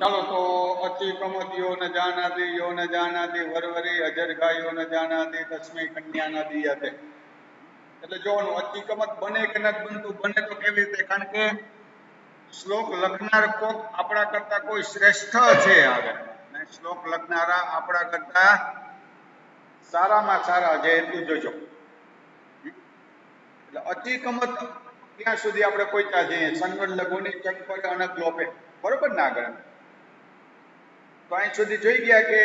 ચાલો તો અતિ કમતિયો ન જાનાતિ યો ન જાનાતિ વરવરી અજરગા યો ન જાનાતિ તસ્મૈ કન્યા ન દીયતે. એટલે જોવાનું અતિ કમત બને કે નથી બનતું, બને તો કેવી રીતે? કારણ કે શ્લોક લખનાર કોક આપણા કરતા કોઈ શ્રેષ્ઠ છે આગળ, શ્લોક લખનારા આપણા કરતા સારામાં સારા છે એટલું જોજો. એટલે અતિ કમત ત્યાં સુધી આપણે પહોંચ્યા છીએ. સંગણ લઘુની ચંગ પર અનગ લોપે, બરોબર ને? આગળ તો અહીં સુધી જોઈ ગયા કે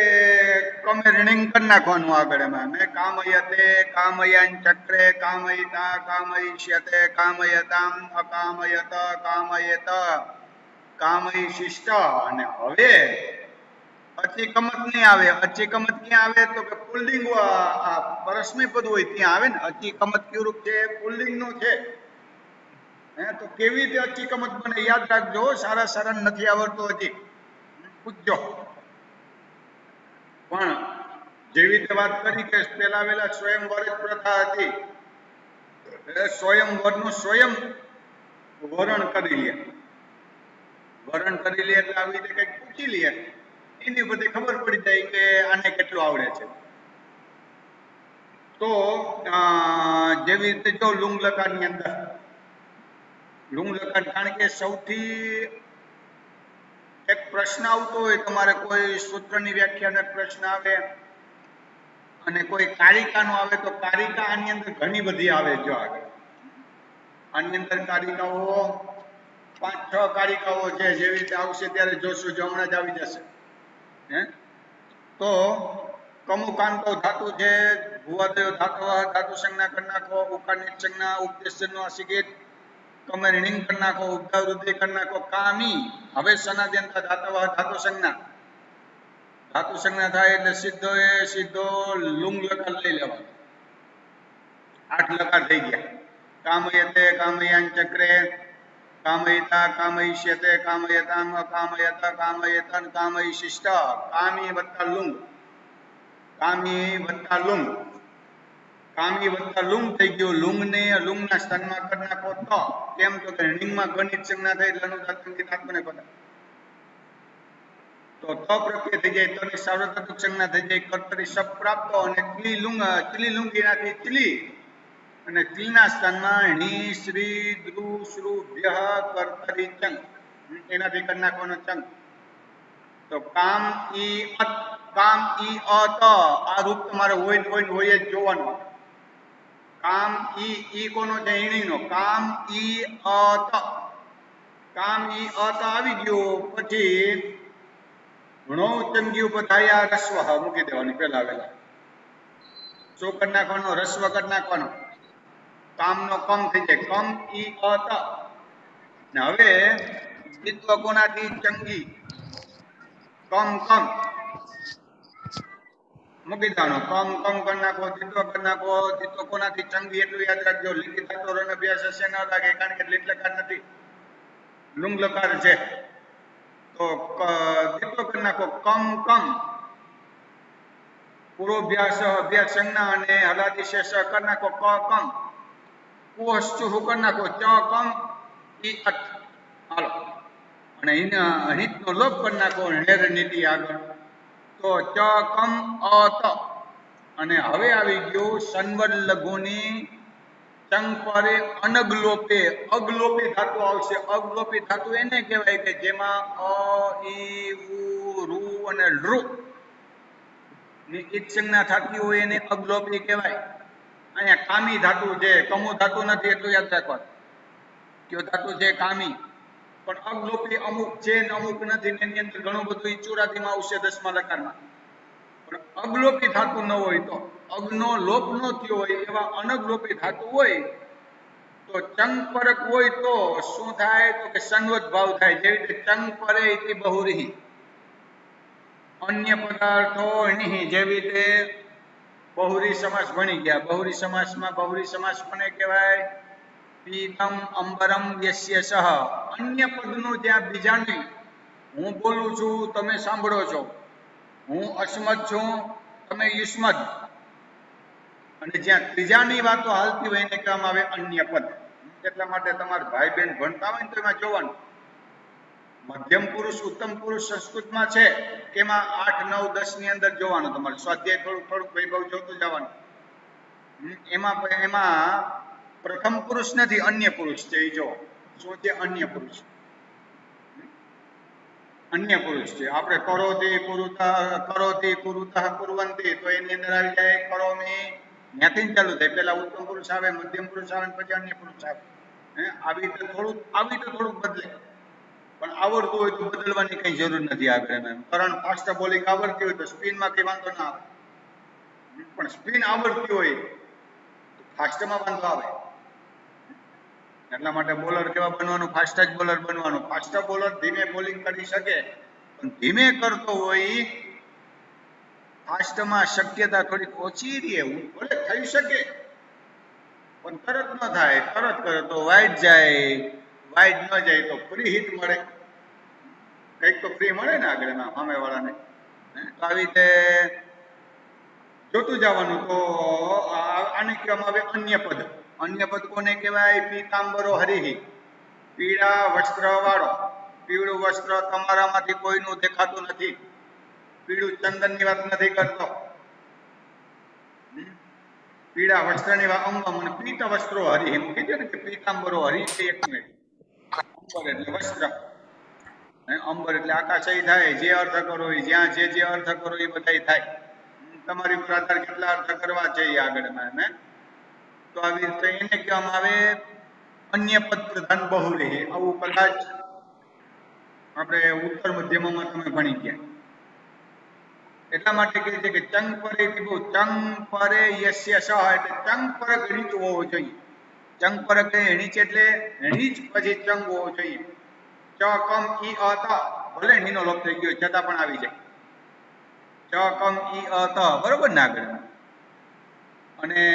કમે રિણિંગ કરી નાખવાનું આગળ. એમાં મેં કામયતે કામયન ચક્રે કામયિતા કામયિષ્યતે કામયતામ અકામયત કામયત કામયિશિષ્ટ. અને હવે અચિકમત નહીં આવે. અચિકમત ક્યાં આવે? તો કે પુલ્લિંગ પરસ્મય પદ હોય ત્યાં આવે ને. અચિકમત કયું રૂપ છે? પુલ્લિંગ નું છે. તો કેવી રીતે અચિકમત બને યાદ રાખજો. સારા સારા નથી આવડતું હજી પૂછજો. પણ જેવી રીતે વાત કરી કે પેલા વેલા સ્વયંવર જ પ્રથા હતી, સ્વયંવરનું સ્વયં વરણ કરી લે. વરણ કરી લે એટલે આવી રીતે કંઈક પૂછી લે, એની બધી ખબર પડી જાય કે આને કેટલું આવડે છે. તો જેવી રીતે જો લુંગ લકાર ની અંદર લુંગ લકાર, કારણ કે સૌથી એક પ્રશ્ન આવતો હોય તમારે, કોઈ સૂત્રની વ્યાખ્યાનો પ્રશ્ન આવે અને કોઈ કારિકાનો આવે, તો કારિકા આની અંદર ઘણી બધી આવે. જો આગળ આની અંદર કારિકાઓ 5-6 કારિકાઓ છે. જેવી રીતે આવશે ત્યારે જોશું, જો હમણાં જ આવી જશે. તો કમુકાંતો ધાતુ છે, ભુવાદયો ધાતુ સંજ્ઞા કરી નાખો, ઉકારની સંજ્ઞા ઉપદેશનો અસિગિત કમે રિણિંગ કરી નાખો, ઉદ્ધવ વૃદ્ધિ કરી નાખો. કામી હવે સનાદ્યંતા ધાતુ સંજ્ઞા થાય એટલે સીધો એ સીધો લુંગ લકાર લઈ લેવાનો. 8 લકાર થઈ ગયા. કામયતે કામયાન ચક્રે કામયિતા કામયિષ્યતે કામયતામ અકામયત કામયતન કામયિશિષ્ટ. કામી વત્તા લુંગ, કામી વત્તા લુંગ, કામી વત્તા લુંગ થઈ ગયું. લુંગ ને લુંગ ના સ્થાનમાં કરી નાખો તો કેમ? તો કે રિણિંગમાં ગણિત સંજ્ઞા થાય એટલે અનુદાત સંગીત આત્મને પદ. તો પ્રત્યય થઈ જાય, તની સાર્વધાતુક સંજ્ઞા થઈ જાય, કર્તરી શબ્દ પ્રાપ્ત. અને ચલી લુંગીનાથી ચલી, અને ચીલના સ્થાનમાં ણી શ્રી દ્રુ શ્રુ ભ્ય કર્તરી ચંગ, એનાથી કરી નાખવાનો ચંગ. તો કામ ઈ અત, કામ ઈ અત આ રૂપ તમારે હોય જ જોવાનું. કામ ઈ કોનો છે? ઈણીનો. કામ ઈ અત, કામ ઈ અત આવી ગયો પછી ણો ચંગી ઉપર થાયા રસ્વ મૂકી દેવાની પેલા વેલા. શું કરી નાખવાનો? રસ્વ કરી નાખવાનો. કામનો કમ થઈ જાય, કમ ઈ અત. ને હવે દ્વિત્વ કોનાથી? ચંગી, કમ મૂકી દેવાનો. કમ કરી નાખો, દ્વિત્વ કરી નાખો. દ્વિત્વ કોનાથી? ચંગી. એટલું યાદ રાખજો. લિખિત ધાતુઓનો અભ્યાસ હશે ન લાગે, કારણ કે લીટ લકાર નથી, લુંગ લકાર છે. તો દ્વિત્વ કરી નાખો. કમ પૂર્વભ્યાસ અભ્યાસ સંજ્ઞા અને હલાદી શેષ કરી નાખો. કમ કુહશ્ચુ કરી નાખો. ચ કમ ઈ અત. હાલો, અને હિતનો લોપ કરી નાખો. હેર નીતિ આગળ. તો ચ કમ અત. અને હવે આવી ગયું સંવર લઘુની ચંગ પરે અનગલોપે. અગલોપી ધાતુ આવશે. અગલોપી ધાતુ એને કહેવાય કે જેમાં અ ઈ ઉ રૂ અને લૃ ની ઈત સંજ્ઞા થતી હોય એને અગલોપી કહેવાય. અહીંયા કામી ધાતુ છે, કમુ ધાતુ નથી, એટલું યાદ રાખવાનું. કયો ધાતુ છે? કામી. પણ અગલોપી અમુક છે ને અમુક નથી, એની અંદર ઘણું બધું ચોરાતીમાં આવશે 10મા લકારમાં. પણ અગલોપી ધાતુ ન હોય તો, અગનો લોપ ન થયો હોય એવા અનગલોપી ધાતુ હોય તો ચંગ પરક હોય તો શું થાય? તો કે સંવત ભાવ થાય. જેવી રીતે ચંગ પરે ઇતિ બહુરીહિ, અન્ય પદાર્થો નહીં. જેવી રીતે બહુરી સમાસ ભણી ગયા. બહુરી સમાસમાં બહુરી સમાસ કોને કહેવાય? પીતમ અંબરમ યસ્ય સહ. અન્ય પદનું જ્યાં બીજા નહીં, હું બોલું છું તમે સાંભળો છો, હું અસ્મદ છું તમે યુષ્મદ, અને જ્યાં ત્રીજાની વાતો હાલતી હોય એને કહેવામાં આવે અન્ય પદ. એટલા માટે તમારા ભાઈ બહેન ભણતા હોય ને તો એમાં જોવાનું મધ્યમ પુરુષ ઉત્તમ પુરુષ સંસ્કૃતમાં છે કે એમાં 8, 9, 10 ની અંદર જોવાનું તમારે સ્વાધ્યાય થોડુંક વૈભવ જોતું જવાનું. એમાં પ્રથમ પુરુષ નથી, અન્ય પુરુષ છે. એ જો શું છે? અન્ય પુરુષ. અન્ય પુરુષ છે. આપણે કરોતી કુરુતઃ કુર્વંતી તો એની અંદર આવી જાય કરોમી, ત્યાંથી ચાલુ થાય. પેલા ઉત્તમ પુરુષ આવે, મધ્યમ પુરુષ આવે, પછી અન્ય પુરુષ આવે. આવી રીતે થોડુંક બદલે, પણ આવડતું હોય તો બદલવાની કઈ જરૂર નથી. આગળ કારણ ફાસ્ટ બોલિંગ આવડતી હોય તો સ્પિનમાં કઈ વાંધો ના આવે, પણ સ્પિન આવડતી હોય તો ફાસ્ટમાં વાંધો આવે. એટલા માટે બોલર કેવા બનવાનું? ફાસ્ટ જ બોલર બનવાનું. ફાસ્ટ બોલર ધીમે બોલિંગ કરી શકે, પણ ધીમે કરતો હોય ફાસ્ટમાં શક્યતા થોડીક ઓછી રહે. ભલે થઈ શકે પણ તરત ન થાય. તરત કરે તો વાઇડ જાય, વાઇડ ન જાય તો ફ્રી હિટ મળે. કંઈક તો ફ્રી મળે ને આગળ સામેવાળાને. તો આવી રીતે જોતું જવાનું. તો આને કહેવામાં આવે અન્ય પદ. અન્ય પદ કોને કહેવાય? પીતાંબરો હરિહી, પીળા વસ્ત્ર વાળો. પીળું વસ્ત્ર તમારામાંથી કોઈનું દેખાતું નથી. પીળું ચંદનની વાત નથી કરતો. પીળા વસ્ત્રની વાત. અંગમ પીત વસ્ત્રો હરિહી કીધું ને કે પીતાંબરો હરિહી. એક મિનિટ. અંબર એટલે વસ્ત્ર, અંબર એટલે આકાશ થાય. જે અર્થ કરો એ, જ્યાં જે અર્થ કરો એ બધા થાય. તમારી ઉપર આધાર કેટલા અર્થ કરવા છે આગળમાં. તો આવી રીતે એને કહેવામાં આવે અન્ય પદ પ્રધાન બહુવ્રીહી. આવું કદાચ આપણે ઉત્તર મધ્યમાં તમે ભણી ગયા. એટલા માટે કહે છે કે ચંગ પરે વિભુ, ચંગ પરે યસ્ય સહ, એટલે ચંગ પર ગણિત હોવો જોઈએ. ચંગ પર ણીચ એટલે ણીચ પછી ચંગ હોવો જોઈએ. ચ કમ ઈ અ ત, ભલે નીનો લોપ થઈ ગયો છતાં પણ આવી જાય. ચ કમ ઈ અ ત, બરોબર ને આગળ. અને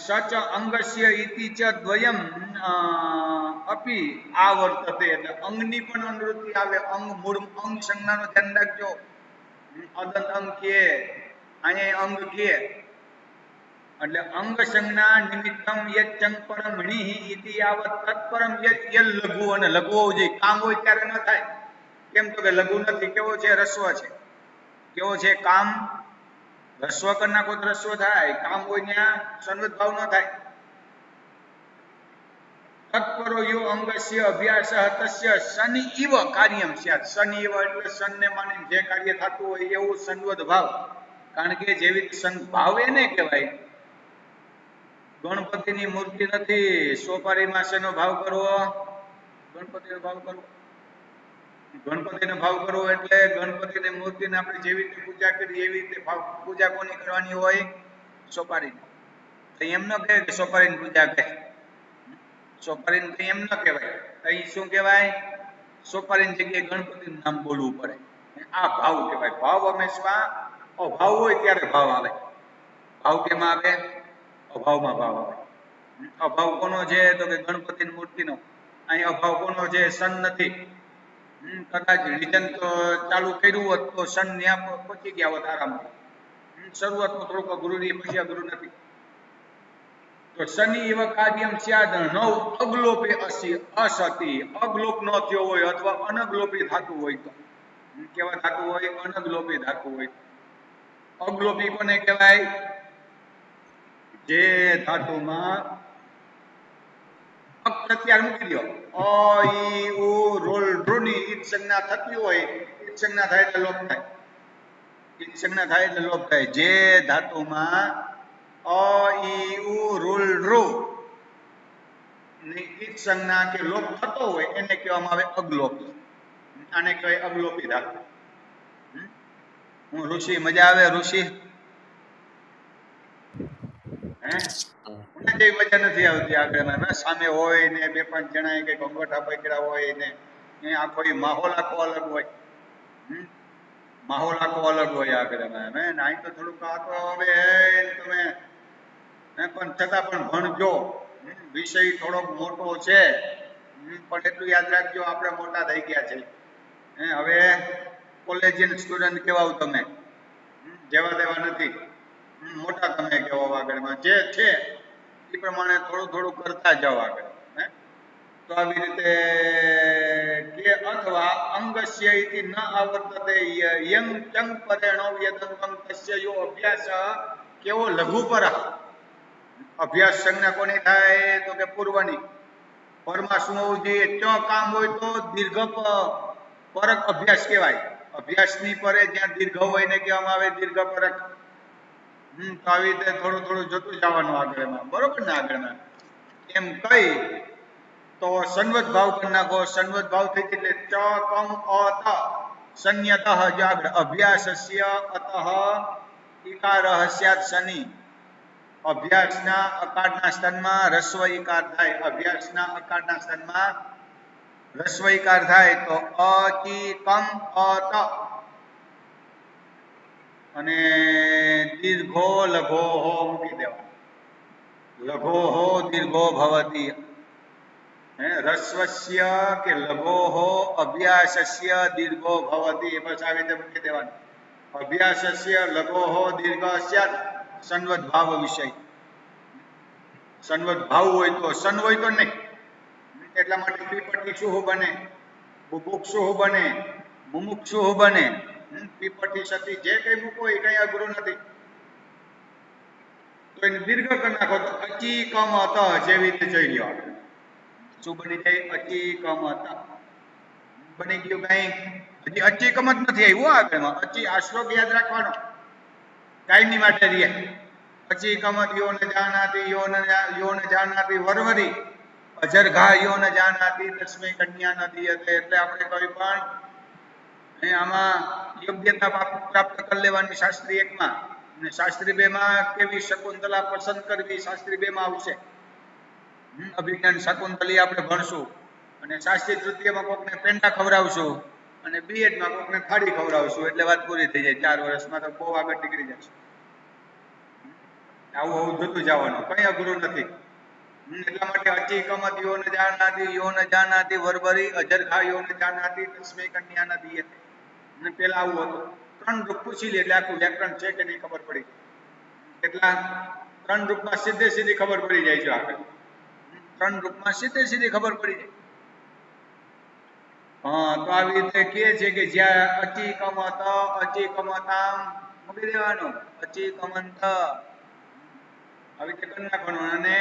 સચ અંગસ્ય ઇતિ ચ દ્વયમ અપી આવર્તતે, એટલે અંગની પણ અનુવૃત્તિ આવે. અંગ મૂળ અંગ સંજ્ઞાનું ધ્યાન રાખજો. અદંત અંગ કે અહીંયા અંગ કે, એટલે અંગ સંજ્ઞા નિમિત્તમ યત ચંગ પરમ ણીહિ ઇતિ આવત તત્પરમ યલ લઘુ, અને લઘુ હોવું જોઈએ. કામ હોય ત્યારે ન થાય. કેમ તો કે લઘુ નથી. કેવો છે? રસ્વ છે. કેવો છે? કામ. રસ્વ કરી નાખો તો રસ્વ થાય. કામ હોય ત્યાં સંવત ભાવ ન થાય. તત્પરો યો અંગસ્ય અભ્યાસ તસ્ય શનિ ઇવ કાર્યમ સ્યાત. શનિ ઇવ એટલે શનને માની જે કાર્ય થતું હોય એવું સંવત ભાવ. કારણ કે જેવી ભાવ એને કહેવાય. ગણપતિની મૂર્તિ નથી, સોપારીમાં શેનો ભાવ કરવો? ગણપતિનો ભાવ કરવો. ગણપતિનો ભાવ કરવો એટલે ગણપતિની મૂર્તિને આપણે જેવી રીતે પૂજા કરી એવી રીતે પૂજા કોની કરવાની હોય? સોપારીની. તો એમ ન કહેવાય કે સોપારીની પૂજા કરે. સોપારીને તો એમ ન કહેવાય. અહીં શું કહેવાય? સોપારીની જગ્યાએ ગણપતિનું નામ બોલવું પડે. આ ભાવ કહેવાય. ભાવ હંમેશા અભાવ હોય ત્યારે ભાવ આવે. ભાવ કેમાં આવે? અભાવમાં ભાવ આવે. અભાવ કોનો છે? તો કે ગણપતિની મૂર્તિનો. અહીં અભાવ કોનો છે? સન નથી. કદાચ રીઝન તો ચાલુ કર્યું હોત તો સન ત્યાં પહોંચી ગયા હોત આરામથી. શરૂઆતમાં થોડુંક અઘરું રહી, પછી અઘરું નથી. તો શનિ એવ કાર્યમ સ્યાદ નવ અગલોપે અસતિ. અગલોપ ન થયો હોય અથવા અનગલોપી થતું હોય તો. કેવા થતું હોય? અનગલોપી થતું હોય. અગલોપી કોને કહેવાય? જે ધાતુમાં પ્રત્યાર મૂકી દો. અ ઈ ઉ રોલ ડ્રુની ઈત સંજ્ઞા થતી હોય, ઈત સંજ્ઞા થાય એટલે લોપ થાય. ઈત સંજ્ઞા થાય એટલે લોપ થાય. જે ધાતુમાં અ ઈ ઉ રોલ ડ્રુ ની ઈત સંજ્ઞા કે લોપ થતો હોય એને કહેવામાં આવે અગલોપી. આને કહેવાય અગલોપી ધાતુ. હું ઋષિ, મજા આવે ઋષિ? મને જેવી મજા નથી આવતી આગળ. સામે હોય ને 2-5 જણા કઈક અંગઠા પકડ્યા હોય ને આખો માહોલ આખો અલગ હોય. માહોલ આખો અલગ હોય આગળ. અહીં તો થોડુંક આ તો હવે તમે પણ છતાં પણ ભણજો. વિષય થોડોક મોટો છે, પણ એટલું યાદ રાખજો આપણે મોટા થઈ ગયા છે. હવે કોલેજિયન સ્ટુડન્ટ કહેવાવ તમે, જેવા તેવા નથી. મોટા તમે કહેવાવ આગળમાં. જે છે એ પ્રમાણે થોડું થોડું કરતા જાઓ આગળ. તો આવી રીતે કે अथवा अंगस्य इति न आवर्तते यं चंग परेणो यदंगम तस्य यो अभ्यास केवो लघु पर अभ्यास संज्ञा कोनी थाय तो के पूर्वनी परमा शुं होवुं जोईए च काम होय तो दीर्घ परक अभ्यास कहेवाय अभ्यासनी परे ज्यां दीर्घ होय ने कहेवामां आवे दीर्घ परक तो આવી રીતે થોડું થોડું જોતું જવાનું આગળમાં બરોબર ને આગળમાં એમ કઈ तो संवत भाव कर नाखो संवत भाव थी એટલે च कम अत संयतः जाग्र अभ्यासस्य अतः इकारः स्यात् शनि अभ्यासना अकारना स्थाનમાં રસ્વ ઈકાર થાય અભ્યાસના અકારના સ્થાનમાં રસ્વ ઈકાર થાય તો અચી કમ અત અને દીર્ઘો લઘો હો મૂકી દેવા લઘો હો દીર્ઘો ભવતિ રસ્વસ્ય કે લઘો હો અભ્યાસસ્ય દીર્ઘો ભવતિ બસ આવી રીતે મૂકી દેવાનું અભ્યાસસ્ય લઘો હો દીર્ઘ સ્યાત સંવત ભાવ વિષય સંવત ભાવ હોય તો સન હોય તો નહીં એટલા માટે પીપટી શું બને બુભુક્ષુ બને મુમુક્ષુ બને પીપટી સતી જે કઈ મૂકો એ કઈ અઘરું નથી તો એને દીર્ઘ કરી નાખો તો અચી કમ અત જેવી રીતે જોઈ લ્યો શું બની જાય અચી કમ અત બની ગયું કઈ હજી અચી કમ જ નથી આવ્યું આગળમાં અચી આ શ્લોક યાદ રાખવાનો કાયમી માટે રહે अची कमत यो न जानाति यो न जानाति वरवरी अजरघा यो न जानाति तस्मै कन्या न दीयते એટલે આપણે કોઈ પણ આમાં યોગ્યતા પ્રાપ્ત કરી લેવાની શાસ્ત્રી 1 માં અને શાસ્ત્રી 2 માં કેવી શકુંતલા પસંદ કરવી શાસ્ત્રી 2 માં આવશે અભિજ્ઞાન શકુંતલી આપણે ભણશું અને શાસ્ત્રી તૃતીય માં કોકને પેંડા ખવડાવશું અને બીએડ માં કોકને થાળી ખવડાવશું એટલે વાત પૂરી થઈ જાય 4 વર્ષમાં તો બહુ આગળ નીકળી જશે આવું આવું જોતું જવાનું કઈ અઘરું નથી એટલા માટે અચી કમત યો ન જાનાતિ વરવરી અજરખા યો ન જાનાતિ તસ્मै કન્યા ન દીયતે અને પેલા આવું હતું 3 રૂપ પૂછી લે એટલે આખું વ્યાકરણ છે કે નહીં ખબર પડી કેટલા 3 રૂપમાં સીધે સીધી ખબર પડી જાય છે આગળ 3 રૂપમાં સીધે સીધી ખબર પડી જાય હા તો આવી રીતે કહે છે કે જ્યાં અચી કમત અચી કમતામ મૂકી દેવાનું અચી કમંત આવી રીતે કરી નાખવાનું અને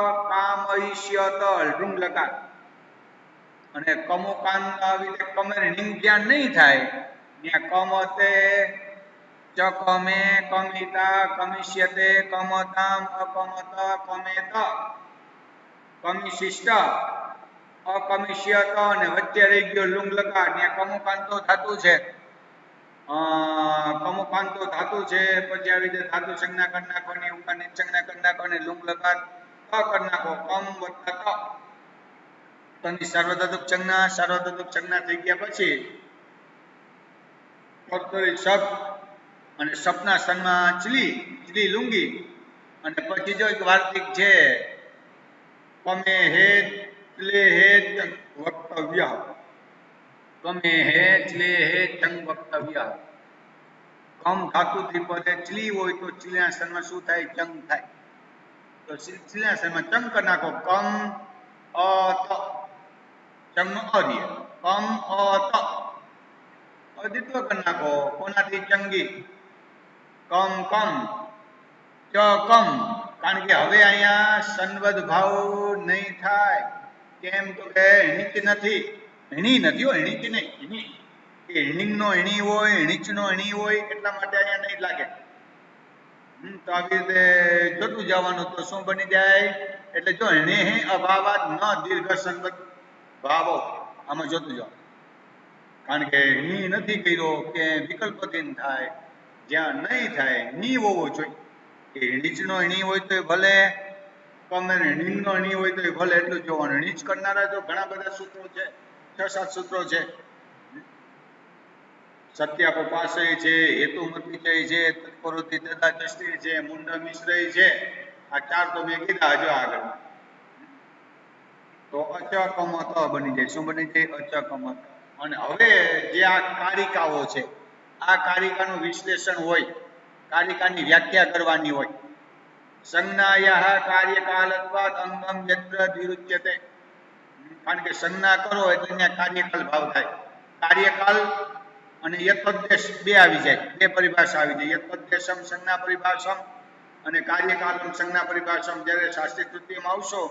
અકામયિષ્યત ઋંગ લકાર અને કમોકાન આવી રીતે કમેર હિંગ જ્યાં નહીં થાય ત્યાં કમતે ચ કમે કમિતા કમિષ્યતે કમતામ અકમત કમેત કમિશિષ્ટ અકમિષ્યત અને વચ્ચે રહી ગયો લુંગ લકાર ત્યાં કમોકાન તો થતું છે કમોકાંતો ધાતુ છે પછી આવી રીતે ધાતુ સંજ્ઞા કરી નાખવાની ઉકાની સંજ્ઞા કરી નાખવાની લુંગ લકાર કરી નાખો કમ વત્તા તની સાર્વધાતુક સંજ્ઞા થઈ ગયા પછી તત્પરી શબ્દ અને સપના સ્થાનમાં ચલી લુંગી અને પછી જો એક વાર્તિક છે કમે હે ચલે હે વક્તવ્ય कमे है चले है चंग वक्तव्य कम धातु थी पदे चली होय तो चलिया स्थान में શું થાય ચંગ થાય તો ચલિયા સ્થાન માં ચંગ કરી નાખો કમ અત ચંગ અરિય કમ અત અદિત્વ કરી નાખો કોનાથી ચંગી કમ કમ ચ કમ કારણ કે હવે અહીંયા સંવદ ભાવ નહીં થાય કેમ તો કે નીચ નથી એણી નથી હો એણી નહીં એણી કે એણીનો એણી હોય એણીચનો એણી હોય એટલા માટે અહીંયા નહીં લાગે તો આવી રીતે જોતું જવાનું તો શું બની જાય એટલે જો એણે અભાવાત ન દીર્ઘ સંવત ભાવો આમાં જોતું જાવ કારણ કે એણી નથી કર્યો કે વિકલ્પથી થાય જ્યાં નહીં થાય ની હોવો જોઈએ કે એણીચનો એણી હોય તો ભલે કમે એણીનો એણી હોય તો ભલે એટલું જોવાનું એણીચ કરનારા તો ઘણા બધા સૂત્રો છે 6-7 सूत्रों है सत्यापपाशय है हेतुमतिशय है तत्परोति तदाचष्टि है मुंड मिश्रय है आ 4 तो मैं कीधा जो आगे तो अचकमत बनी जाए शू बनी जाए अचकमत અને હવે જે આ કારિકાઓ છે આ કારિકાનું વિશ્લેષણ હોય કારિકાની વ્યાખ્યા કરવાની હોય સંજ્ઞાયાઃ કાર્યકાલત્વાદ અંગમ યત્ર વિરુચ્યતે કારણ કે સંજ્ઞા કરો એટલે ત્યાં કાર્યકાલ ભાવ થાય. કાર્યકાલ અને યથોદ્દેશ બે આવી જાય, બે પરિભાષા આવી જાય. યથોદ્દેશમ સંજ્ઞા પરિભાષમ અને કાર્યકાલમ સંજ્ઞા પરિભાષમ. જ્યારે શાસ્ત્રીય તૃતીયમાં આવશો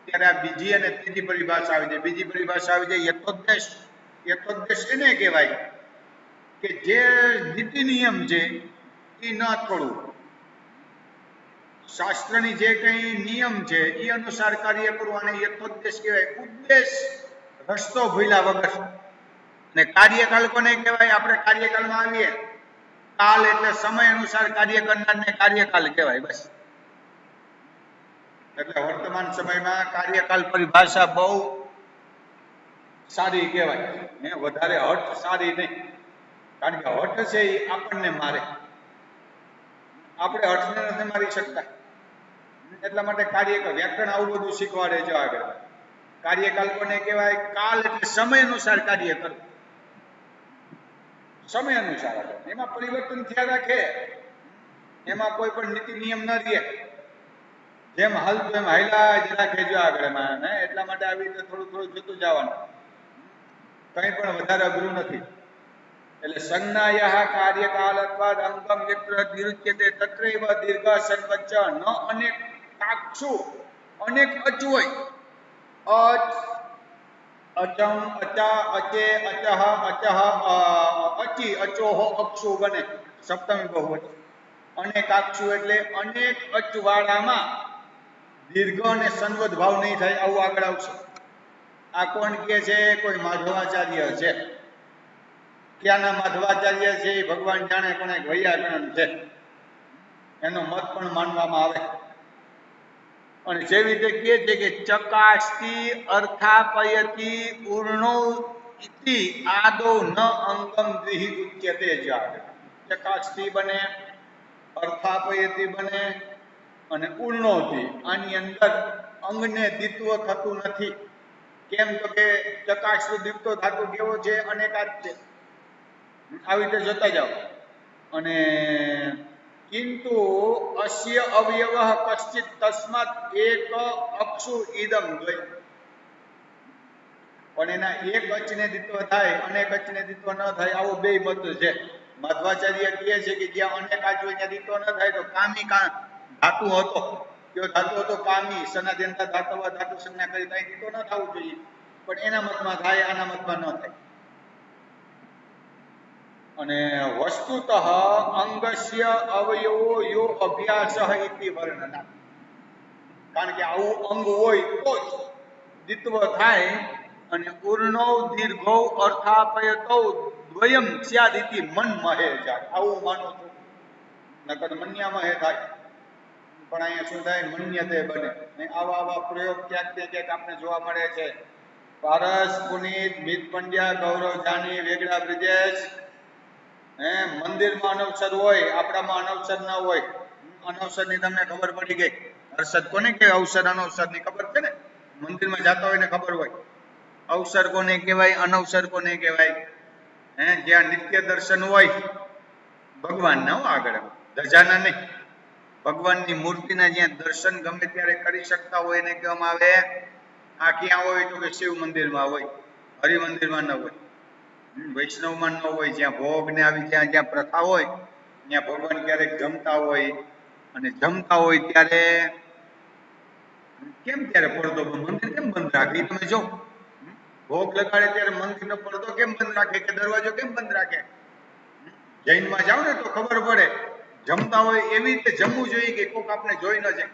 ત્યારે આ બીજી અને ત્રીજી પરિભાષા આવી જાય. બીજી પરિભાષા આવી જાય યથોદ્દેશ. યથોદ્દેશ એને કહેવાય કે જે નીતિ નિયમ છે એ ન થોડું, શાસ્ત્રની જે કઈ નિયમ છે એ અનુસાર કાર્ય કરવું, અને યથોદ્દેશ કહેવાય. ઉદ્દેશ રસ્તો ભૂલ્યા વગર. ને કાર્યકાલ કોને કહેવાય? આપણે કાર્યકાલમાં આવીએ, કાલ એટલે સમય અનુસાર કાર્ય કરનારને કાર્યકાલ કહેવાય. બસ. એટલે વર્તમાન સમયમાં કાર્યકાલ પરિભાષા બહુ સારી કહેવાય, વધારે હઠ સારી નહીં. કારણ કે હઠ છે એ આપણને મારે, આપણે હઠને નથી મારી શકતા. એટલા માટે કાર્યકાલ, વ્યાકરણ આવું બધું શીખવાડે છે આગળ. કાર્યકાલ કોને કહેવાય? કાલ એટલે સમય અનુસાર કાર્ય કરવું, સમય અનુસાર. એમાં પરિવર્તન થયા રાખે, એમાં કોઈ પણ નીતિ નિયમ ન રહે. જેમ હાલતું એમ હાયલા જ રાખે જો આગળ એમાં. એટલા માટે આવી રીતે થોડું થોડું જતું જવાનું, કંઈ પણ વધારે અઘરું નથી. એટલે સંજ્ઞાયાઃ કાર્યકાલત્વાદ અંગમ યત્ર નિરુચ્યતે તત્રૈવ દીર્ઘાસન વચ્ચ ન અનેક કાક્ષુ. અનેક અચ હોય, અચ, અચમ, અચા, અચે, અચહ, અચહ, અચી, અચોહો, અક્ષુ બને સપ્તમી બહુવચન. અનેક કાક્ષુ એટલે અનેક અચવાળામાં દીર્ઘ અને સંવદ ભાવ નહીં થાય, આવું આગળ આવશે. આ કોણ કે છે? કોઈ માધવાચાર્ય છે. ક્યાંના માધવાચાર્ય છે એ ભગવાન જાણે, પણ એક વૈયાકરણ છે, એનો મત પણ માનવામાં આવે. અને જેવી રીતે કહે છે કે ચકાસ્તી અર્થાપયતી પૂર્ણો ઇતિ આદો ન અંગમ દ્વિહિ ઉચ્યતે. ચકાસ્તી બને, અર્થાપયતી બને અને પૂર્ણોથી. આની અંદર અંગને દ્વિત્વ થતું નથી. કેમ તો કે ચકાસ્તુ દીપ્તો ધાતુ કેવો છે? અનેકાદ છે. આવી રીતે જોતા જાઓ. અને કિંતુ અસ્ય અવયવ કશ્ચિત તસ્માત એક અક્ષુ ઇદમ દ્વય. પણ એના એક અચને દ્વિત્વ થાય, અનેક અચને દ્વિત્વ ન થાય, આવો બે મત છે. મધ્વાચાર્ય કહે છે કે જ્યાં અનેક આચ હોય ત્યાં દ્વિત્વ ન થાય તો કામી ધાતુ હતો, કયો ધાતુ હતો? કામી. સનાદ્યંતા ધાતવ ધાતુ સંજ્ઞા કરી ત્યાં દ્વિત્વ ન થવું જોઈએ, પણ એના મતમાં થાય, આના મતમાં ન થાય. અને વસ્તુતઃ અંગસ્ય અવયવો યો અભ્યાસ ઇતિ વર્ણના. કારણ કે આવું અંગ હોય તો જ દ્વિત્વ થાય. અને પૂર્ણો દીર્ઘો અર્થાપયતો દ્વયમ સ્યાદિતિ મન મહે જાય, આવું માનું છું. નકર મન્યા મહે થાય, પણ અહીંયા શું થાય? મન્યતે બને. આવા આવા પ્રયોગ ક્યાંક ને ક્યાંક આપણે જોવા મળે છે. પારસ, પુનિત, મિત પંડ્યા, ગૌરવ જાની, વેગડા બ્રિજેશ. મંદિરમાં અનવસર હોય, આપણામાં અનવસર ન હોય. અનવસર ની તમને ખબર પડી ગઈ. હર્ષદ કોને કે અવસર અનવસર ની ખબર છે ને? મંદિરમાં જતા હોય ને ખબર હોય. અવસર કોને કહેવાય, અનવસર કોને કહેવાય? જ્યાં નિત્ય દર્શન હોય ભગવાનના, આગળ ધજાના નહીં, ભગવાનની મૂર્તિના જ્યાં દર્શન ગમે ત્યારે કરી શકતા હોય એને કહેવામાં આવે. આ ક્યાં હોય તો કે શિવ મંદિરમાં હોય, હરિ મંદિરમાં ન હોય, વૈષ્ણવમાં ન હોય. જ્યાં ભોગ ને આવી જ્યાં પ્રથા હોય ત્યાં ભગવાન ક્યારેક જમતા હોય, અને જમતા હોય ત્યારે કેમ ત્યારે પડદો મંદિર કેમ બંધ રાખે એ તમે જો. ભોગ લગાડે ત્યારે મંદિરનો પડદો કેમ બંધ રાખે, કે દરવાજો કેમ બંધ રાખે? જૈનમાં જાઓ ને તો ખબર પડે. જમતા હોય એવી રીતે જમવું જોઈએ કે કોક આપણે જોઈ ન જાય.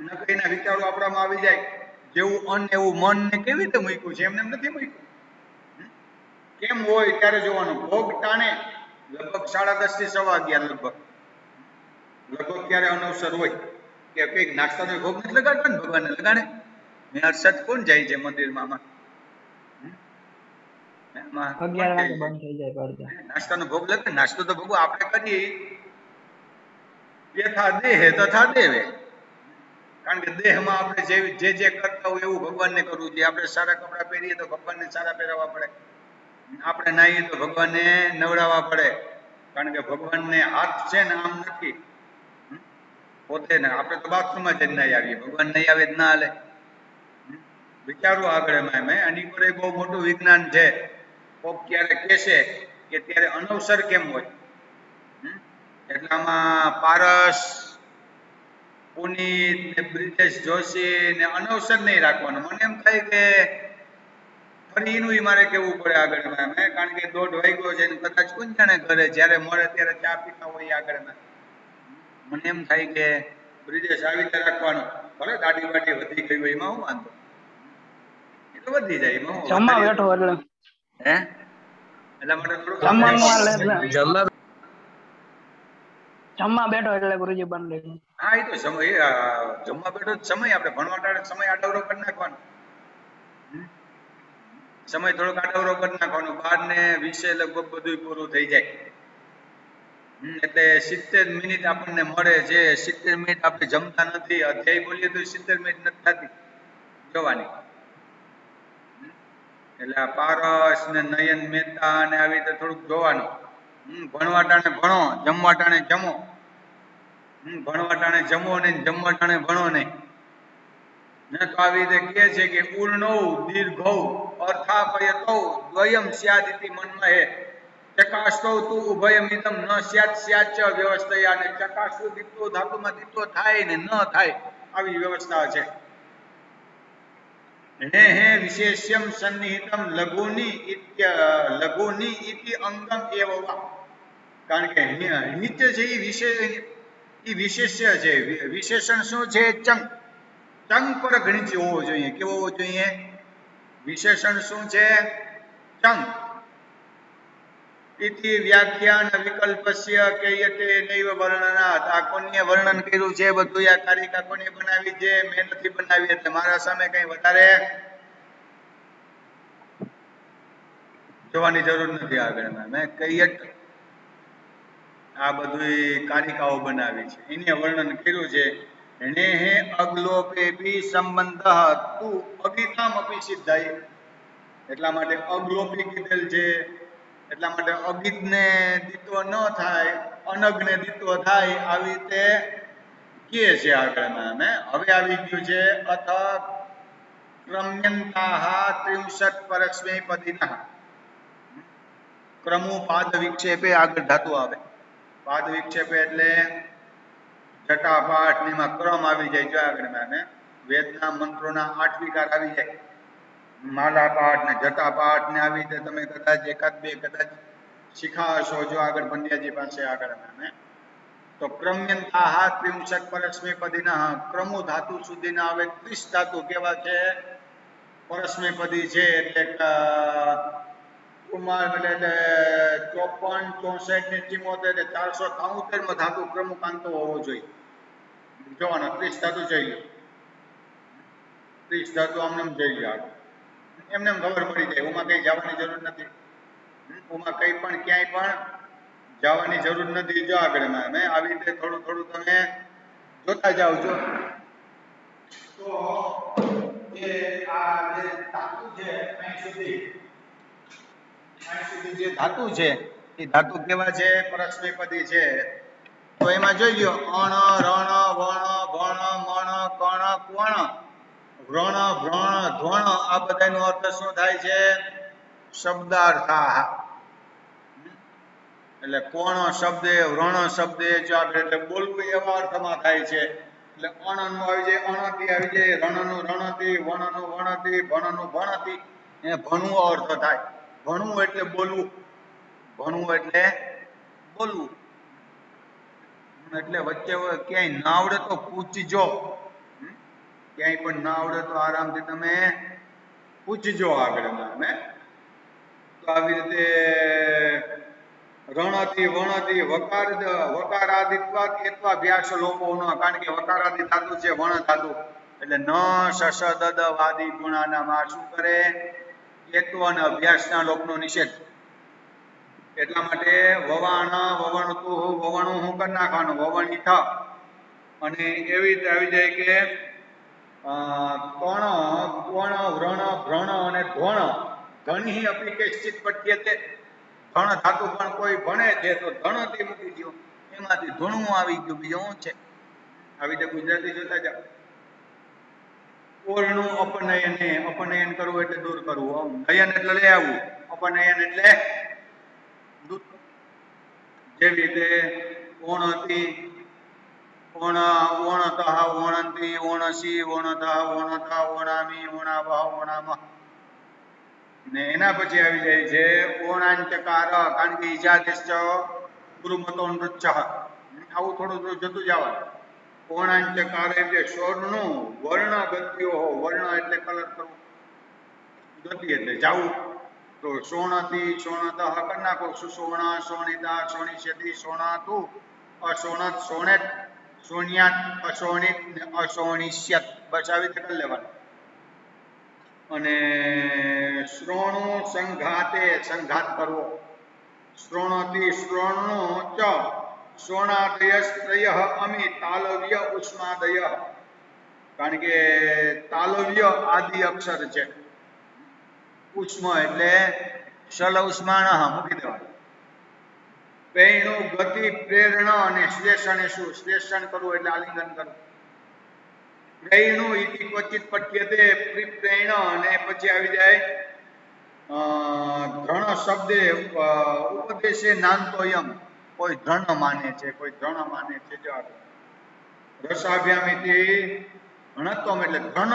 નકરીના વિચારો આપણામાં આવી જાય. જેવું અન્ન એવું મન ને કેવી રીતે મૂક્યું છે? એમને નથી મૂક્યું. કેમ હોય ત્યારે જોવાનું. ભોગ ટાણે લગભગ 10:30 થી 11:15 લગભગ ત્યારે અનવસર હોય કે કઈક નાસ્તાનો ભોગ નથી લગાડતા ને, ભગવાનને લગાડે. મેં હર્ષદ કોણ જાય છે મંદિરમાં? નાસ્તાનો ભોગ લગે. નાસ્તો તો ભોગ આપણે કરીએ. યથા દેહ તથા દેવે. કારણ કે દેહમાં આપણે જે કરતા હોય એવું ભગવાનને કરવું જોઈએ. આપણે સારા કપડા પહેરીએ તો ભગવાનને સારા પહેરાવવા પડે. આપણે નાહીએ તો ભગવાનને નવડાવવા પડે. કારણ કે ભગવાનને હાથ છે ને આમ નથી પોતે ને. આપણે તો બાથરૂમમાં જ નહીં આવીએ, ભગવાન નહીં આવે જ ના હાલે. વિચારું આગળ મેં આની પર બહુ મોટું વિજ્ઞાન છે. કોક ક્યારે કહેશે કે ત્યારે અનવસર કેમ હોય. એટલામાં પારસ, પુનિત ને બ્રિજેશ જોશી ને અનવસર નહીં રાખવાનો. મને એમ થાય કે ફરી એનું મારે કેવું પડે આગળ મેં કારણ કે 1:30 વાગ્યો છે કદાચ કોણ જાણે ઘરે જ્યારે મળે ત્યારે ચા પીતા હોય આગળ મેં. મને એમ થાય કે બ્રિજેશ આવી રીતે રાખવાનું. ભલે દાઢી બાટી વધી ગઈ હોય એમાં હું વાંધો, એ તો વધી જાય એમાં હું જમવા બેઠો એટલે હે એટલા માટે થોડુંક જમવાનું હાલે એટલે જમવા બેઠો એટલે ગુરુજી બન લઈ. હા એ તો સમય જમવા બેઠો સમય આપણે ભણવા ટાળે સમય આડવરો કરી નાખવાનો. સમય થોડોક આડવરો કરી નાખવાનો. 12:20 લગભગ બધું પૂરું થઈ જાય. એટલે 70 મિનિટ આપણને મળે છે. 70 મિનિટ આપણે જમતા નથી. અધ્યાય બોલીએ તો 70 મિનિટ નથી થતી જવાની. એટલે આ પારસ ને નયન મહેતા ને આવી રીતે થોડુંક જોવાનું. ભણવા ટાણે ભણો, જમવા ટાણે જમો. ભણવા ટાણે જમો નહીં, જમવા ટાણે ભણો નહીં. ને તો આવી રીતે કહે છે કે ઉર્ણૌ દીર્ઘૌ અર્થાપયતૌ દ્વયમ સ્યાદિતિ મનમાં હે ચકાશતો તું ઉભયમિદમ ન સ્યાદ સ્યાચ વ્યવસ્થા. અને ચકાશવું દીતો ધાતુમાં દીતો થાય ને ન થાય આવી વ્યવસ્થા છે. હે વિશેષ્યમ સન્નિહિતમ લઘુની ઇતિ અંગમ એવવા. કારણ કે નિત્ય છે એ વિશેષ્ય છે. વિશેષણ શું છે? ચંગ. ચંગ પર ગણિત હોવો જોઈએ. કેવો હોવો જોઈએ? વિશેષણ શું છે? ચંગ. ઇતિ વ્યાખ્યાન વિકલ્પસ્ય કયતે નૈવ વર્ણનાત. આ કોને વર્ણન કર્યું છે બધું? આ કારિકા કોને બનાવી છે? મેં નથી બનાવી. એટલે મારા સામે કઈ વધારે જોવાની જરૂર નથી. આગળ મેં કયટ આ બધું કારિકાઓ બનાવી છે. એને વર્ણન કર્યું છે. એને હે અગ્લોપે બી સંબંધ તું અગિતામ અપી સિદ્ધાય. એટલા માટે અગ્લોપી કીધેલ છે. એટલા માટે અગિત ને દીતો ન થાય, અનગ ને દીતો થાય આવી રીતે કહે છે આગળમાં. હવે આવી ગયું છે અથ ક્રમ્યંતાહ ત્રિંશત પરસ્મૈ પદિનઃ. ક્રમુ પાદ વિક્ષેપે આગળ ધાતુ આવે. પાદ વિક્ષેપે એટલે જટાપાઠ ની માં ક્રમ આવી જાય. જો આગળ વેદના મંત્રોના 8 વિકાર આવી જાય. માલા પાઠ ને જટા પાઠ ને આવી રીતે તમે કદાચ એકાદ બે કદાચ શીખાશો જો આગળ પંડ્યાજી પાસે આગળ તો ક્રમ્યંતાહ ત્રિંશત પરસ્મૈ પદિનઃ. ક્રમુ ધાતુ સુધીના આવે 30 ધાતુ કેવા છે? પરસ્મૈ પદી છે. એટલે કુમાર એટલે 54, 64 ને 74 એટલે 473 માં ધાતુ ક્રમુકાંતો હોવો જોઈએ. જોવાનો 30 ધાતુ જોઈએ. 30 ધાતુ આમને જોઈએ. એમને ખબર પડી જાય. ઉમાં કઈ જવાની જરૂર નથી. ઉમાં કઈ પણ ક્યાંય પણ જવાની જરૂર નથી. જો આગળ મેં આવી રીતે થોડું થોડું તમે જોતા જાઓ છો તો જે આ જે ધાતુ છે અહીં સુધી જે ધાતુ છે એ ધાતુ કેવા છે? પરસ્મૈપદી છે. તો એમાં જોઈ લો અણ, રણ, વણ, ભણ, મણ, કણ, ક્વણ, વ્રણ, ભ્રણ, ધ્વણ આ બધાનો અર્થ શું થાય છે? શબ્દાર્થાહ. એટલે કોણ શબ્દે, વ્રણ શબ્દે જો આપણે એટલે બોલવું એવા અર્થમાં થાય છે. એટલે અણ નું આવી જાય અણથી આવી જાય, રણ નું રણથી, વણ નું વણથી, ભણ નું ભણથી. એ ભણવું અર્થ થાય. ભણવું એટલે બોલવું. ભણવું એટલે બોલવું. એટલે વચ્ચે ક્યાંય ના આવડે તો પૂછજો. ક્યાંય પણ ના આવડે તો આરામથી તમે પૂછજો આગળ. તો આવી રીતે રણથી વણથી વકારાદિત્વાત એત્વાભ્યાસ લોપો ન. કારણ કે વકારાદિ ધાતુ છે વણ ધાતુ એટલે ન શશ દદ વાદી ગુણાના માં શું કરે? એત્વ અને અભ્યાસના લોપનો નિષેધ. એટલા માટે વવાણ, વવણતું, વવણું હું કરી નાખવાનું વવણિત. અને એવી રીતે આવી જાય કે કણ, ક્વણ, વ્રણ, ભ્રણ અને ધ્વણ ધણી અપી કેશ્ચિત પઠ્યતે. ધણ ધાતુ પણ કોઈ ભણે છે તો ધણથી મૂકી દો. એમાંથી ધૂણું આવી ગયું. બીજું શું છે? આવી રીતે ગુજરાતી જોતા જાઓ. ઓરનું અપનયને, અપનયન કરવું એટલે દૂર કરવું, નયન એટલે લઈ આવવું, અપનયન એટલે દૂર. જેવી રીતે ઓણતી, ઓણતઃ, ઓણંતી, ઓણસી, ઓણતઃ, ઓણતા, ઓણામી, ઓણાવહ, ઓણામહ. ને એના પછી આવી જાય છે ઓણાંચકાર, કારણ કે ઈજાદેશ ગુરુમતો નૃત્ય. આવું થોડું જતું જવાનું. ઓણાંચકાર એટલે સ્વરનું વર્ણ ગતિઓ, વર્ણ એટલે કલર કરવું, ગતિ એટલે જાવું. તો સોણતી, સોણતઃ કરી નાખો, સુસોણા, સોણિતા, સોણિષ્યતિ, સોણાતુ, અસોણત, સોણેત, સોણિયાત, અસોણિત ને અસોણિષ્યત. બસ આવી રીતે કરી લેવાનું. અને શ્રોણો સંઘાતે, સંઘાત કરવો. શ્રોણોથી શ્રોણો ચ શ્રોણાદયસ્ત્રય અમી તાલવ્ય ઉષ્માદય, કારણ કે તાલવ્ય આદિ અક્ષર છે. ઉષ્મ એટલે શલ ઉષ્માણ મૂકી દેવાનું. પૈણું ગતિ પ્રેરણા અને શ્લેષણ, શું શ્લેષણ કરવું એટલે આલિંગન કરવું. પ્રેણું ઇતિ ક્વચિત પઠ્યતે પ્રેણ, અને પછી આવી જાય ધ્રણ શબ્દે ઉપદેશે નાંતોયમ, કોઈ ધ્રણ માને છે, કોઈ ધ્રણ માને છે. જવાબ રસાભ્યામિથી ઘણત્વમ એટલે ધ્રણ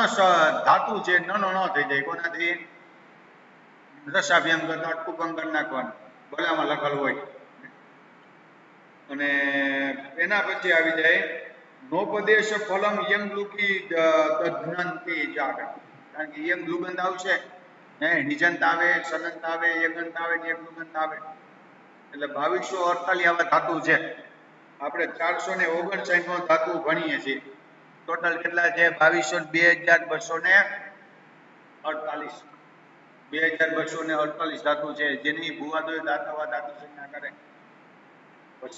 ધાતુ છે, ન થઈ જાય. કોનાથી? રસાભ્યામ કરતા અટકું કરી નાખવાનું, ભલામાં લખેલું હોય. અને એના પછી આવી જાય નોપદેશ ફલમ યંગ લુકી દધ્નંતી જાગ, કારણ કે યંગ લુગંધ આવશે, નિજંત આવે, સનંત આવે, યગંત આવે, યંગ લુગંધ આવે. એટલે 2248 આવા ધાતુ છે. આપણે 459 નો ધાતુ ભણીએ છીએ. ટોટલ કેટલા છે? 2200 2248 ધાતુ છે, જેની ભૂવાદોય દાતાવા ધાતુ સંજ્ઞા કરે.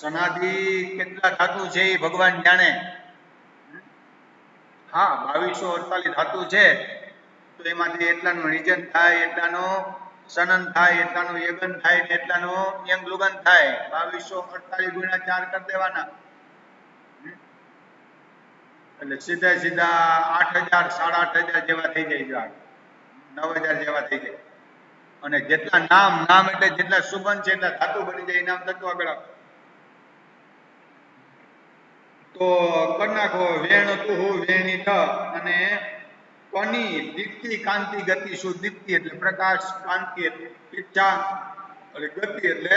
સનાદિ કેટલા ધાતુ છે એ ભગવાન જાણે. હા, 2248 ધાતુ છે, તો એમાંથી એટલાનું નિજન થાય, એટલાનું સનન થાય, એટલાનું યગન થાય, એટલાનું યંગ લુગન થાય. 2248 ગુણ્યા 4 કરી દેવાના, એટલે સીધા 8000, 8500 જેવા થઈ જાય, 9000 જેવા થઈ જાય. અને જેટલા નામ એટલે જેટલા સુબંધ છે એટલા ધાતુ બની જાય. નામ થતું આગળ તો કરી નાખો. વેણ તુહુ વેણિત, અને કની દીપ્તિ કાંતિ ગતિ, શું દીપ્તિ એટલે પ્રકાશ, કાંતિ એટલે ઈચ્છા, અને ગતિ એટલે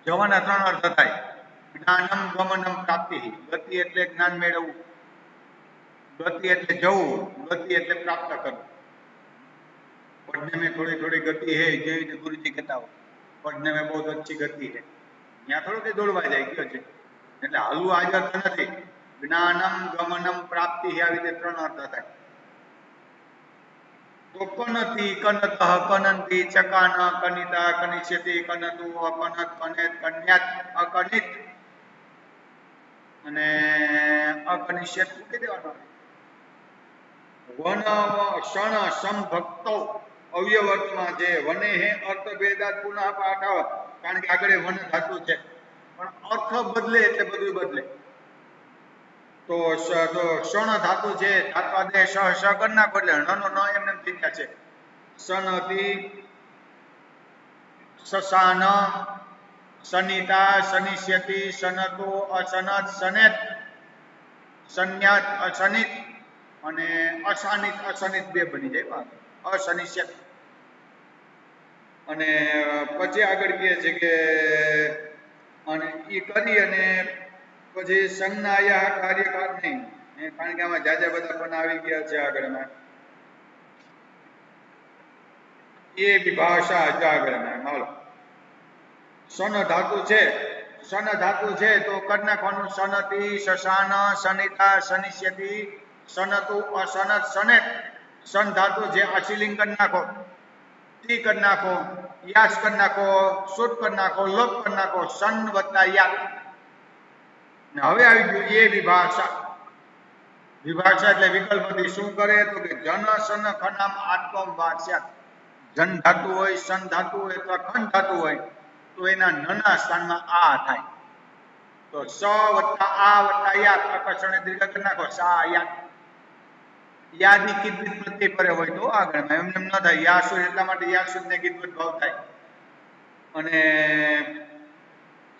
જવાના 3 અર્થ થાય. જ્ઞાનમ ગમનમ પ્રાપ્તિ. ગતિ એટલે જ્ઞાન મેળવવું, ગતિ એટલે જવું, ગતિ એટલે પ્રાપ્ત કરવું. पढ़ने में थोड़ी थोड़ी गति है, જેવી ગુરુજી કહેતા હોય, पढ़ने में बहुत अच्छी गति है. ત્યાં થોડું કઈ દોડવા જાય ગયો છે, એટલે હલવું આગળ નથી. જ્ઞાનમ ગમનમ પ્રાપ્તિ, આવી રીતે 3 અર્થ થાય. તો કનતી, કનતઃ, કનંતી, ચકાન, કનિતા, કનિષ્યતિ, કનતુ, અકનત, કનેત, કન્યાત, અકનિત અને અકનિષ્યત મૂકી દેવાનું. વન ક્ષણ સમભક્તો અવ્યવર્તમાં છે. વને હે અર્થ ભેદાત પુનઃ પાઠવ, કારણ કે આગળ વન ધાતુ છે, પણ અર્થ બદલે એટલે બધું બદલે. તો ક્ષણ ધાતુ છે, ધાતુ આદેશ સ કરી નાખો એટલે નો ન એમને થઈ ગયા છે. સનતી, સસાન, સનિતા, સનિષ્યતિ, સનતો, અસનત, સનેત, સંન્યાત, અસનિત અને અસાનિત, અસનિત બે બની જાય. અસનિષ્યત. અને પછી આગળ કહે છે કે અને એ કરી અને પછી સંજ્ઞાયા કાર્યકાર નહીં, કારણ કે આમાં જાજા બધા પણ આવી ગયા છે આગળમાં. એ વિભાષા આગળમાં હાલો. સન ધાતુ છે, સન ધાતુ છે તો કરી નાખવાનું. સનતી, સસાન, સનિતા, સનિષ્યતિ, સનતુ, અસનત, સનેત. સન ધાતુ છે, અશિલિંગ કરી નાખો, તી કરી નાખો, યાસ કરી નાખો, સુટ કરી નાખો, લોપ કરી નાખો. સન વત્તા યા. હવે આવી ગયું એ વિભાષા. વિભાષા એટલે વિકલ્પથી શું કરે તો કે જન સન ખનામ આત્મ વાસ્યાત. જન ધાતુ હોય, સન ધાતુ હોય અથવા ખન ધાતુ હોય તો એના નના સ્થાનમાં આ થાય. તો સ વત્તા આ વત્તા યાત, આકર્ષણ દીર્ઘ કરી નાખો, સા યાત. યાદી કિદવત પ્રત્યય પરે હોય તો આગળ એમ ન થાય. યાસુ એટલા માટે યાસુ ને કિદવત ભાવ થાય. અને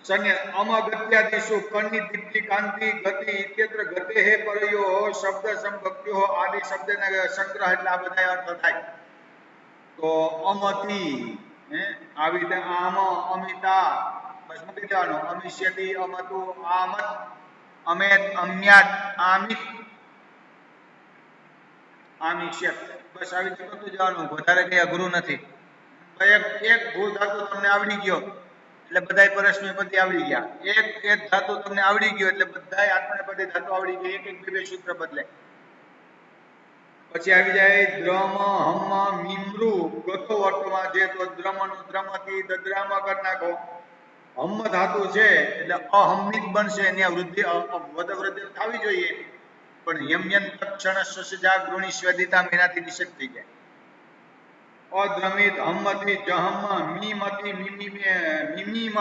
સન્ય અમગત્યાદિષુ કરની દીપ્તિ કાંતિ ગતિ ઇત્યત્ર ગતે હે પરયો શબ્દ સંભક્ત્યો આદિ શબ્દના સંગ્રહ એટલે આ બધા અર્થ થાય. તો અમતિ આવી રીતે આમ અમિતા બસ મૂકી દેવાનું. અમિષ્યતિ અમતુ આમત અમેત અમ્યાત આમિત આમિષ્યત બસ આવી રીતે કરતું જવાનું. વધારે કઈ અઘરું નથી. એક ભૂલ ધાતુ તમને આવડી ગયો એટલે બધાય પરસ્મય પદ આવડી ગયા. એક ધાતુ તમને આવડી ગયો એટલે બધાય આત્મનેપદી ધાતુ આવડી ગઈ. એક બે સૂત્ર બદલે. પછી આવી જાય દ્રમ હમ મિમૃ ગતો વર્તમાં છે તો દ્રમનું દ્રમથી દદ્રામ કરી નાખો. હમ ધાતુ છે એટલે અહમિત બનશે. એની વૃદ્ધિ વધવૃદ્ધિ થવી જોઈએ પણ યમયન તક્ષણ સસજા ગૃણી સ્વેદિતા એનાથી નિષેધ થઈ જાય. અદ્રમિત હમ્મતિ જહમ મીમતિ મિમીમ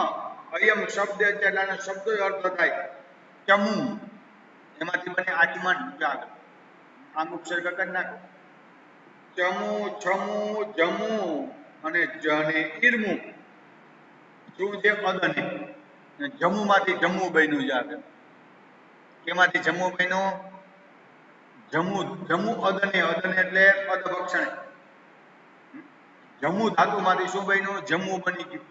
અયમ શબ્દ એટલાનો શબ્દો અર્થ થાય. ચમુ એમાંથી બને આચમન. આમ ઉપસર્ગ કરી નાખો. ચમુ છમુ જમુ અને જને ઈરમુ શું છે અદને. જમુ માંથી જમ્મુ બન્યું છે આગળ. કેમાંથી જમ્મુ બન્યું? જમુ જમુ અદને. અદને એટલે અદભક્ષણ. જમ્મુ ધાતુ માંથી શું બન્યું? જમ્મુ બની ગયું.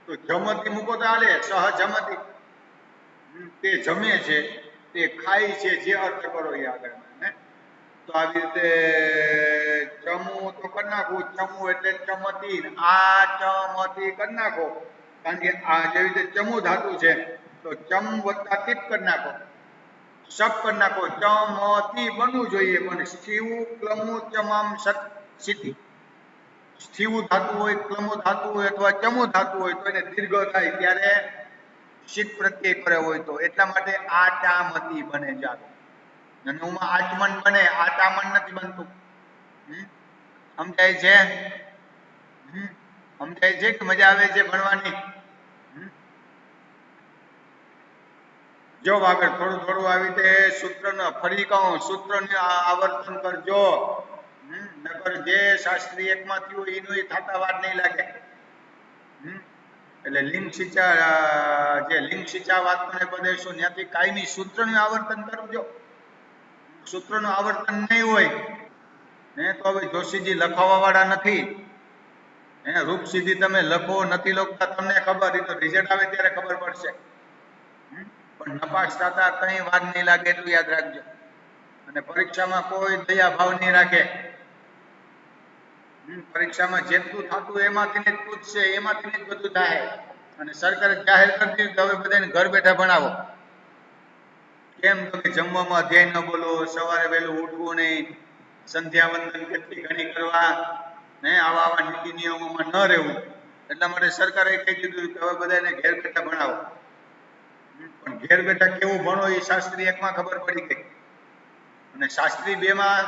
તો જમતી મૂકો તો હાલે. સહજમતી તે જમે છે તે ખાય છે જે અર્થ કરો એ આગળ. તો આવી રીતે ચમુ તો કરી નાખવું. ચમુ એટલે ચમતી. આ ચમતી કરી નાખો કારણ કે આ જેવી રીતે ચમુ ધાતુ છે તો ચમ વત્તા તીપ કરી નાખો. સપ કરી નાખો. ચમતી બનવું જોઈએ પણ સ્થિવું ક્લમુ ચમામ સિદ્ધિ. સ્થિવું ધાતુ હોય, ક્લમુ ધાતુ હોય અથવા ચમુ ધાતુ હોય તો એને દીર્ઘ થાય ત્યારે શિત પ્રત્યય કરે હોય તો એટલા માટે આ ચામતી બને જાતો. અને ઉમાં આચમન બને. આચામન નથી બનતું. સમજાય છે? સમજાય છે કે મજા આવે છે ભણવાની? જો આગળ થોડું થોડું આવી રીતે સૂત્ર ફરી કહું. સૂત્રને આવર્તન કરજો. નકર જે શાસ્ત્રી એકમાં થયું એનું થતા વાર નહીં લાગે. એટલે લિંગ સિંચા જે લિંગ સિંચા વાતને પ્રદેશો ત્યાંથી કાયમી સૂત્રનું આવર્તન કરજો. સૂત્રનું આવર્તન નહીં હોય તો હવે જોશીજી લખાવવા વાળા નથી. રૂપ સીધી તમે લખો નથી લખતા તમને ખબર. એ તો રિઝલ્ટ આવે ત્યારે ખબર પડશે. પણ નપાસ થતા કઈ વાર નહીં લાગે એટલું યાદ રાખજો. અને પરીક્ષામાં કોઈ દયા ભાવ નહીં રાખે. પરીક્ષામાં જેટલું થતું એમાંથી જ પૂછશે. એમાંથી જ બધું થાય. અને સરકારે જાહેર કરી દીધું કે હવે બધાને ઘર બેઠા ભણાવો. કેમ તો કે જમવામાં અધ્યાય ન બોલો, સવારે વહેલું ઉઠવું નહીં, સંધ્યા વંદન કેટલી ઘણી કરવા, આવા આવા નીતિ નિયમોમાં ન રહેવું. એટલા માટે સરકારે કહી દીધું કે હવે બધાને ઘેર બેઠા ભણાવો. પણ ઘેર બેઠા કેવું ભણો એ શાસ્ત્રી એકમાં ખબર પડી ગઈ. અને શાસ્ત્રી બે માં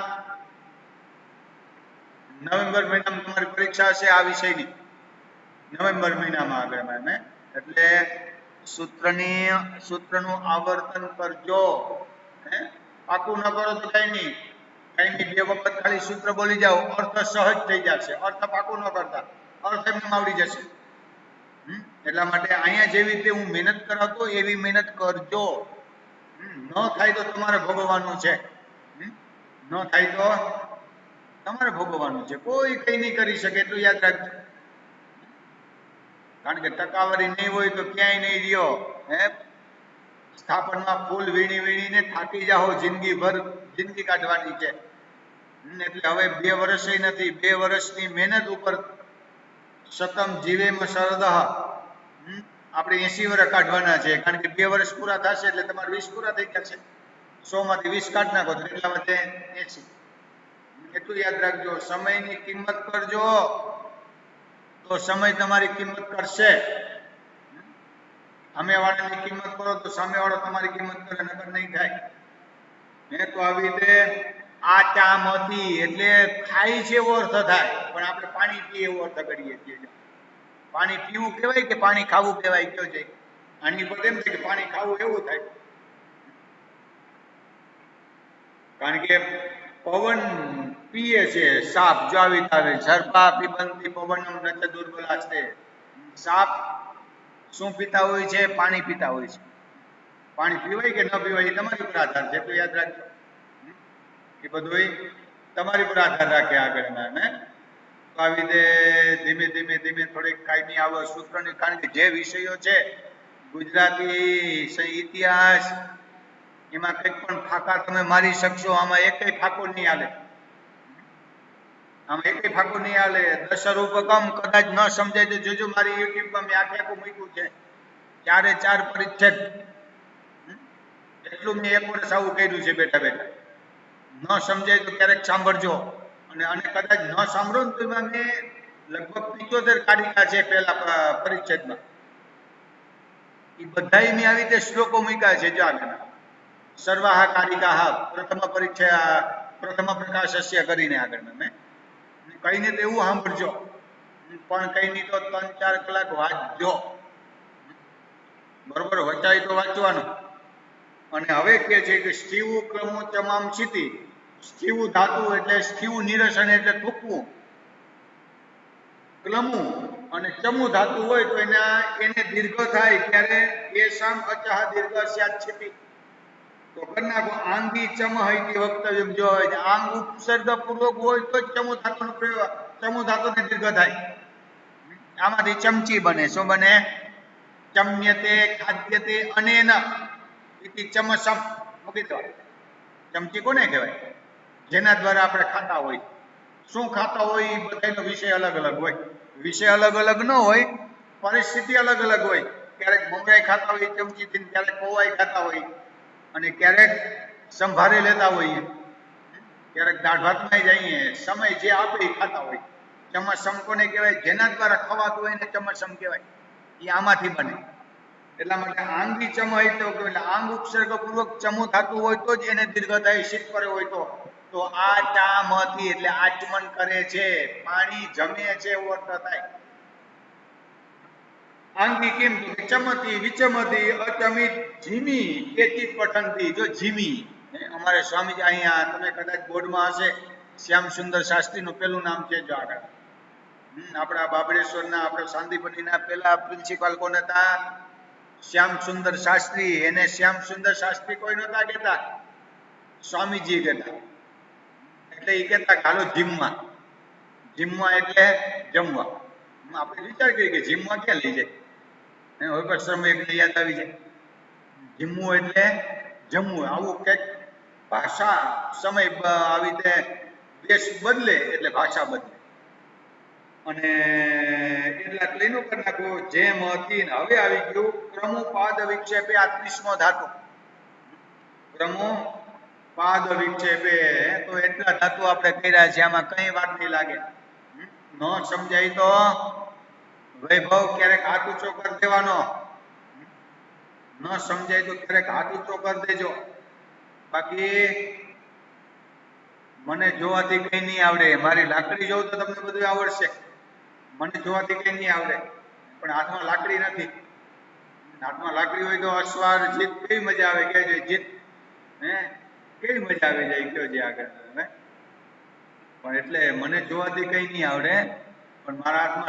નવેમ્બર મહિનામાં તમારી પરીક્ષા હશે આ વિષયની. નવેમ્બર મહિનામાં આગળ એટલે સૂત્રનું આવર્તન કરજો. પાકું ન કરો તો કઈ નહીં. કઈ નહીં, બે વખત ખાલી સૂત્ર બોલી જાઓ, અર્થ સહજ થઈ જશે. અર્થ પાકું ન કરતા, અર્થ એમને આવડી જશે. એટલા માટે અહીંયા જેવી રીતે હું મહેનત કરાવતો એવી મહેનત કરજો. ન થાય તો તમારે ભોગવવાનું છે. ન થાય તો તમારે ભોગવવાનું છે. કોઈ કઈ નહીં કરી શકે એટલું યાદ રાખજો. કારણ કે ટકાવારી નહીં હોય તો ક્યાંય નહીં રહ્યો. સ્થાપનમાં ફૂલ વીણી વીણીને થાકી જાઓ. જિંદગી કાઢવાની છે. એટલે હવે 2 વર્ષ નથી, 2 વર્ષની મહેનત ઉપર સતમ જીવેમ શરદઃ આપણે 80 વર્ષ કાઢવાના છે. કારણ કે 2 વર્ષ પૂરા થશે એટલે તમારે 20 પૂરા થઈ ગયા છે. 100 માંથી 20 કાઢ નાખો તો એટલા માટે 80. એટલું યાદ રાખજો. સમયની કિંમત કરજો તો સમય તમારી કિંમત કરશે. સામેવાળાની કિંમત કરો તો સામેવાળો તમારી કિંમત કરે, નકર નહીં થાય. તો આવી રીતે આ ચામતી એટલે ખાય છે એવો અર્થ થાય, પણ આપણે પાણી પીએ એવો અર્થ કરીએ છીએ. પાણી પીવું કહેવાય કે પાણી ખાવું કહેવાય? કયો છે? આની પર એમ છે કે પાણી ખાવું એવું થાય. કારણ કે પવન પીએ છે સાપ, જો આવી રીતે આવે ઝરપા પીબંતી પવનમ નચ દુર્બલાસ્તે. સાપ શું પીતા હોય છે? પાણી પીતા હોય છે. પાણી પીવાય કે ન પીવાય એ તમારી ઉપર આધાર છે, તો યાદ રાખજો. એ બધું તમારી પર આધાર રાખે આગળના. ને તો આવી રીતે ધીમે ધીમે ધીમે થોડીક કાયમી આવે સૂત્રની, કારણ કે જે વિષયો છે ગુજરાતી, ઇતિહાસ, એમાં કંઈક પણ ફાંકા તમે મારી શકશો, આમાં એકેય ફાંકો નહીં હાલે. આમાં એકેય ફાંકો નહીં હાલે. દશરૂપકમ કદાચ ન સમજાય તો જોજો, મારી યુટ્યુબમાં મેં આખે આખું મૂક્યું છે, 4 પરિચ્છેદ. એટલું મેં 1 વર્ષ આવું કર્યું છે બેઠા બેઠા. ન સમજાય તો ક્યારેક સાંભળજો. અને કદાચ ન સાંભળો ને તો એમાં મેં લગભગ 75 કારિકા છે પહેલા પરિચ્છેદમાં. એ બધાય મેં આવી રીતે શ્લોકો મૂક્યા છે. જો આગળ સર્વાહ કારિકા પ્રથમ પ્રકાશસ્ય કરીને આગળ મેં કહીને તો એવું સાંભળજો, પણ કઈ નહીં તો 3-4 કલાક વાંચજો. બરોબર, વચાય તો વાંચવાનું. અને હવે કે છે કે સ્થિવું ક્રમો તમામ સ્થિતિ. સ્થિવું ધાતુ એટલે સ્થિવું નિરસન એટલે થૂકવું. ક્લમુ અને ચમુ ધાતુ હોય તો એને દીર્ઘ થાય ત્યારે એ સામ અચહ દીર્ઘ સ્યાત સ્થિતિ. તો કરી નાખો આંગી ચમ હૈતી વક્તવ્ય. જો આંગ ઉપસર્ગ પૂર્વક હોય તો જ ચમુ ધાતુનો પ્રયોગ, ચમુ ધાતુને દીર્ઘ થાય. આમાંથી ચમચી બને. શું બને? ચમ્યતે ખાદ્યતે અનેન ઇતિ ચમસમ. મૂકી દો. ચમચી કોને કહેવાય? જેના દ્વારા આપણે ખાતા હોય. શું ખાતા હોય એ બધાનો વિષય અલગ અલગ હોય. વિષય અલગ અલગ ન હોય, પરિસ્થિતિ અલગ અલગ હોય. ક્યારેક મમરાઈ ખાતા હોય ચમચીથી, ક્યારેક પૌવાઈ ખાતા હોય, અને ક્યારેક સંભારે લેતા હોઈએ, ક્યારેક દાળ ભાતમાં જઈએ. સમય જે આપે એ ખાતા હોય. ચમસમ કોને કહેવાય? જેના દ્વારા ખવાતું હોય ને ચમસમ કહેવાય. એ આમાંથી બને. એટલા માટે આંગી ચમ હોય તો એટલે આંગ ઉપસર્ગ પૂર્વક ચમુ થતું હોય તો જ એને દીર્ઘ થાય. શીત કરે હોય તો આ ચા મથી એટલે આચમન કરે છે, પાણી જમે છે, એવો અર્થ થાય. આંગી કેમ તો ચમતી વિચમતી અચમિત જીમી કેચિત પઠનથી. જો જીમી, અમારે સ્વામીજી અહીંયા તમે કદાચ બોર્ડમાં હશે, શ્યામ સુંદર શાસ્ત્રીનું પેલું નામ છે. જો આગળ આપણા બાબળેશ્વરના, આપણા સાંદીપનીના પેલા પ્રિન્સિપાલ કોણ હતા? શ્યામ સુંદર શાસ્ત્રી. એને શ્યામ સુંદર શાસ્ત્રી કોઈ નતા કહેતા, સ્વામીજી કહેતા. એટલે એ કહેતા હાલો જીમમાં. જીમમાં એટલે જમવા. આપણે વિચાર કરીએ કે જીમમાં ક્યાં લઈ જાય? હવે પણ સમય યાદ આવી જાય. જીમવું એટલે જમવું. આવું કંઈક ભાષા સમય આવી રીતે દેશ બદલે એટલે ભાષા બદલે. અને એટલા ક્લીનું કરી નાખો. જેમ હતી હવે આવી ગયું ક્રમો પાદ વિક્ષેપે. આ 30મો ધાતુ. ક્રમો પાદ વિક્ષેપે. તો એટલા ધાતુ આપણે કર્યા છે. આમાં કઈ વાત નહીં લાગે. ન સમજાય તો વૈભવ ક્યારેક હાથ ઊંચો કરી દેવાનો. ન સમજાય તો ક્યારેક હાથ ઊંચો કરી દેજો. બાકી મને જોવાથી કઈ નહીં આવડે. મારી લાકડી જોઉં તો તમને બધું આવડશે. મને જોવાથી કઈ નહીં આવડે, પણ હાથમાં લાકડી નથી. હાથમાં લાકડી હોય તો અશ્વાર જીત કેવી મજા આવે. કે જીત કેવી મજા આવી જાય. કયો જે આગળ પણ એટલે મને જોવાથી કઈ નહીં આવડે, પણ મારા હાથમાં